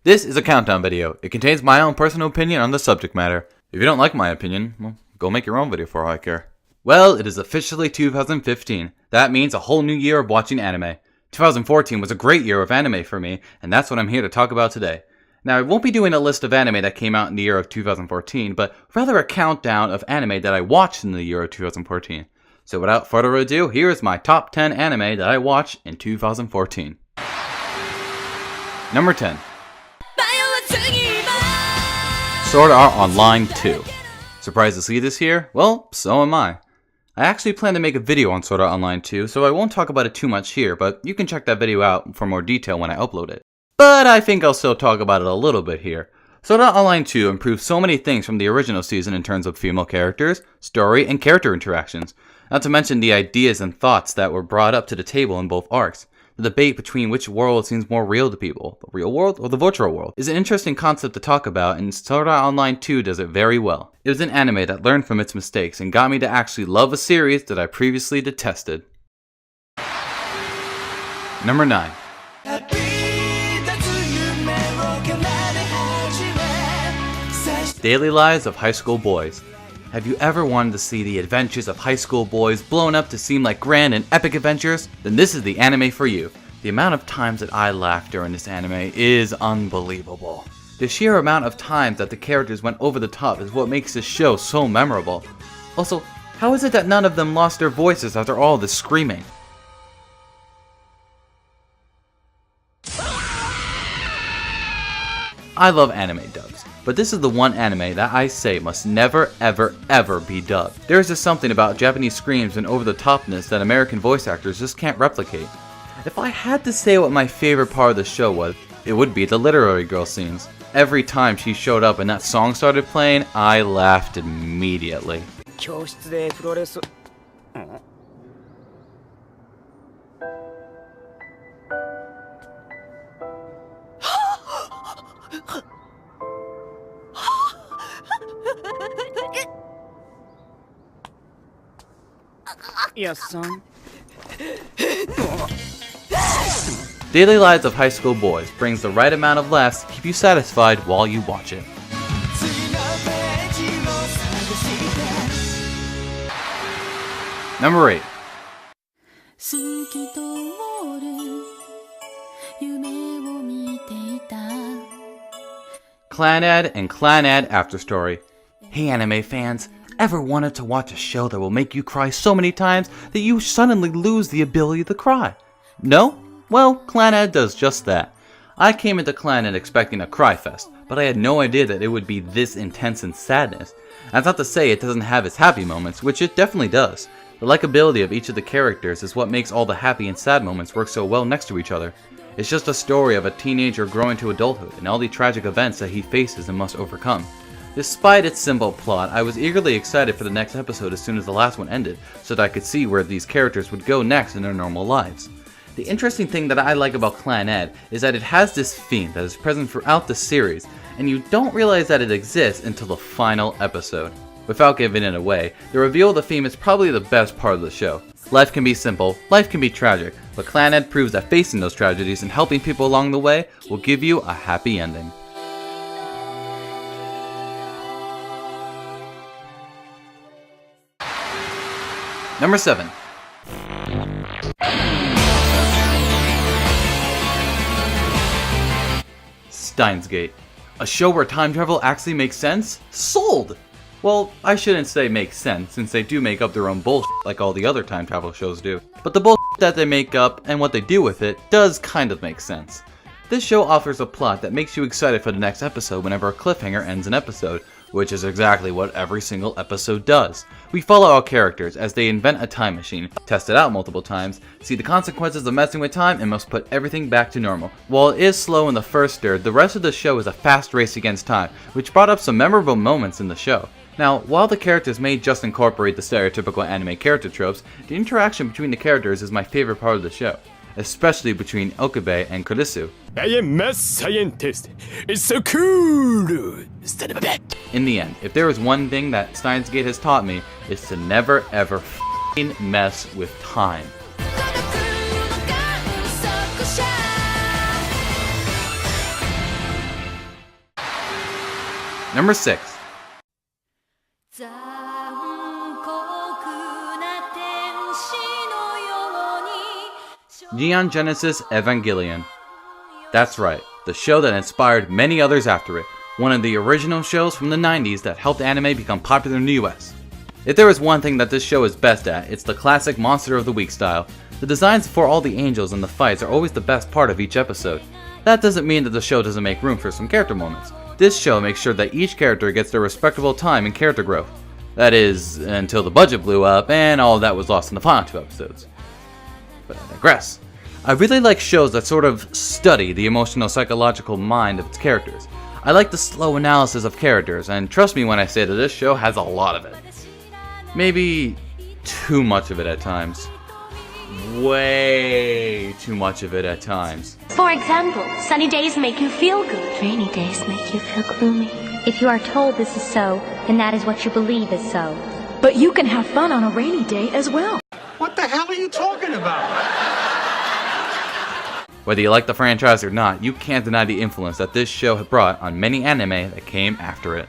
This is a countdown video. It contains my own personal opinion on the subject matter. If you don't like my opinion, well, go make your own video for all I care. Well, it is officially 2015. That means a whole new year of watching anime. 2014 was a great year of anime for me, and that's what I'm here to talk about today. Now, I won't be doing a list of anime that came out in the year of 2014, but rather a countdown of anime that I watched in the year of 2014. So without further ado, here is my top 10 anime that I watched in 2014. Number 10. Sword Art Online 2. Surprised to see this here? Well, so am I. I actually plan to make a video on Sword Art Online 2, so I won't talk about it too much here, but you can check that video out for more detail when I upload it. But I think I'll still talk about it a little bit here. Sword Art Online 2 improved so many things from the original season in terms of female characters, story, and character interactions. Not to mention the ideas and thoughts that were brought up to the table in both arcs. The debate between which world seems more real to people, the real world or the virtual world, is an interesting concept to talk about, and Sword Art Online 2 does it very well. It was an anime that learned from its mistakes and got me to actually love a series that I previously detested. Number 9. Daily Lives of High School Boys. Have you ever wanted to see the adventures of high school boys blown up to seem like grand and epic adventures? Then this is the anime for you. The amount of times that I laughed during this anime is unbelievable. The sheer amount of times that the characters went over the top is what makes this show so memorable. Also, how is it that none of them lost their voices after all this screaming? I love anime dubs, but this is the one anime that I say must never ever be dubbed. There is just something about Japanese screams and over-the-topness that American voice actors just can't replicate. If I had to say what my favorite part of the show was, it would be the literary girl scenes. Every time she showed up and that song started playing, I laughed immediately. Yes, son. Daily Lives of High School Boys brings the right amount of laughs to keep you satisfied while you watch it. Number 8. Clannad and Clannad After Story. Hey anime fans, ever wanted to watch a show that will make you cry so many times that you suddenly lose the ability to cry? No? Well, Clannad does just that. I came into Clannad expecting a cry fest, but I had no idea that it would be this intense in sadness. That's not to say it doesn't have its happy moments, which it definitely does. The likability of each of the characters is what makes all the happy and sad moments work so well next to each other. It's just a story of a teenager growing to adulthood and all the tragic events that he faces and must overcome. Despite its simple plot, I was eagerly excited for the next episode as soon as the last one ended, so that I could see where these characters would go next in their normal lives. The interesting thing that I like about Clannad is that it has this theme that is present throughout the series, and you don't realize that it exists until the final episode. Without giving it away, the reveal of the theme is probably the best part of the show. Life can be simple, life can be tragic, but Clannad proves that facing those tragedies and helping people along the way will give you a happy ending. Number 7. Steins Gate. A show where time travel actually makes sense? Sold! Well, I shouldn't say makes sense, since they do make up their own bullshit like all the other time travel shows do. But the bullshit that they make up and what they do with it does kind of make sense. This show offers a plot that makes you excited for the next episode whenever a cliffhanger ends an episode, which is exactly what every single episode does. We follow our characters as they invent a time machine, test it out multiple times, see the consequences of messing with time, and must put everything back to normal. While it is slow in the first third, the rest of the show is a fast race against time, which brought up some memorable moments in the show. Now, while the characters may just incorporate the stereotypical anime character tropes, the interaction between the characters is my favorite part of the show, especially between Okabe and Kurisu. I am math scientist. It's so cool. Son of a bitch. In the end, if there is one thing that Steins Gate has taught me, it's to never ever f***ing mess with time. Number 6. Neon Genesis Evangelion. That's right, the show that inspired many others after it, one of the original shows from the 90s that helped anime become popular in the US. If there is one thing that this show is best at, it's the classic Monster of the Week style. The designs for all the angels and the fights are always the best part of each episode. That doesn't mean that the show doesn't make room for some character moments. This show makes sure that each character gets their respectable time in character growth. That is, until the budget blew up and all of that was lost in the final 2 episodes. But I digress. I really like shows that sort of study the emotional psychological mind of its characters. I like the slow analysis of characters, and trust me when I say that this show has a lot of it. Maybe too much of it at times. Way too much of it at times. For example, sunny days make you feel good. Rainy days make you feel gloomy. If you are told this is so, then that is what you believe is so. But you can have fun on a rainy day as well. What the hell are you talking about? Whether you like the franchise or not, you can't deny the influence that this show had brought on many anime that came after it.